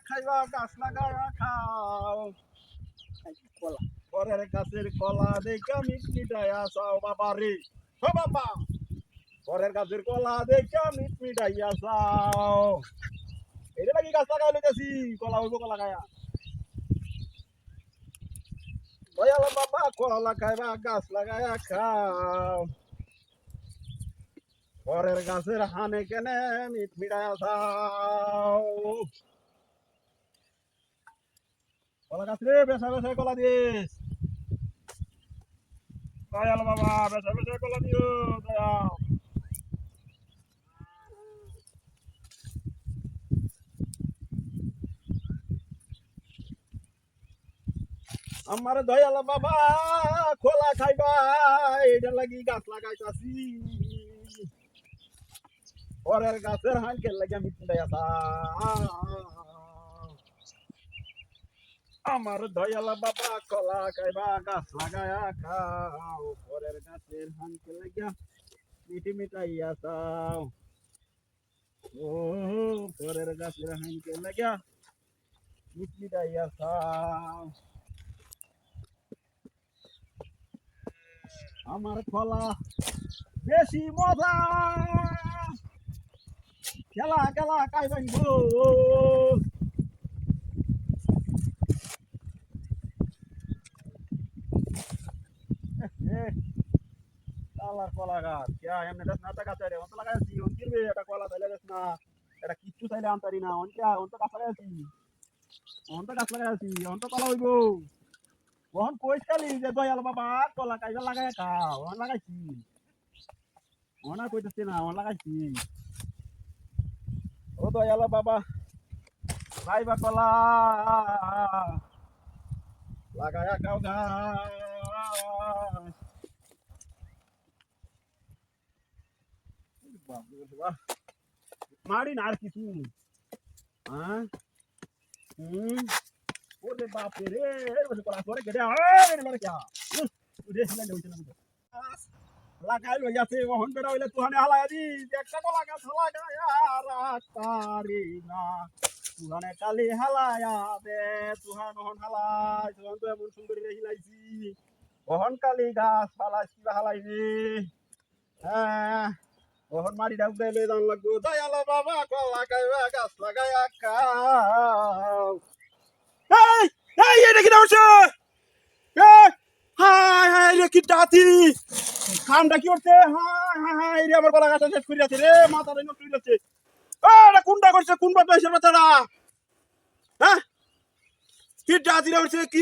খাইবা গাছ লাগায়া খাও কলা পরের গাছের কলা দেখা মিট মিটাইয়া চাও বাবা রে ও বাবা পরের গাছের কলা দেখা মিট মিটাইয়া চাও এটা নাকি গাছ লাগাই লইতেছি কলা হইব কলা খায়া দয়াল বাবা কলা খাইবা গাছ লাগায়া খাও পরের গাছের হানে কেনে মিট মিটাইয়া চাও কলা গাছ রে বেসা বেসা কলা দিস দয়াল বাবা বেসা বেসা কলা দিও দয়াল আমার দয়াল বাবা খোলা খাইবা এটা লাগি গাছ লাগাইতাছি পরের গাছের হাঁকের লাগে আমি চিন্তাই আসা আমার দয়াল বাবা কলা খাইবা গাছ লাগায়া খাও পরের গাছের হাঁকের লাগিয়া মিটি মিটাইয়া চাও ও পরের গাছের হাঁকের লাগিয়া মিট মিটাইয়া চাও আমার কলা বেশি মজা খেলা খেলা খাইবেন গো কালার কলা গাছ क्या এমনি না টাকা চাইলে অন্ত লাগাইছি অন কিনবে এটা কলা চাইলে না এটা কিচ্ছু চাইলে আনতারি না অন কে অন্ত গাছ লাগাইছি অন্ত কলা হইব ওহন কইতালি যে দয়াল বাবা কলা কাইবা লাগাই খাও অন লাগাইছি অনা কইতাছি না অন লাগাইছি ও দয়াল বাবা খাইবা কলা লাগায়া খাও গাছ মারি না আর কিছু হ্যাঁ ওরে বাপ রে ওরে কলা করে গেড়ে আরে মানে কি উড়ে হিলা লইছে না লাগাই লই আছে ওহন বেড়া হইলে তুহানে হালায়া দি একটা কলা গাছ লাগায়া রাখতারি না তুহানে কালি হালায়া দে তুহান ওহন হালাই তুহান তো এমন সুন্দর হিলাইছি ওহন কালি গাছ হালাইছি হালাইনি হ্যাঁ ওহন মারি ডাক দেলে দান লাগবো দয়াল বাবা কলা খাইবা গাছ লাগায়া খাও এই এই এটা কি হচ্ছে এই হাই হাই রে কি ডাতি কামটা কি হচ্ছে হাই হাই হাই রে আমার কলা গাছটা শেষ করে আছে রে মাথা রে নষ্ট হয়ে যাচ্ছে এটা কোনটা করছে কোন বাদ এসে বাচ্চারা হ্যাঁ কি ডাতি রে হচ্ছে কি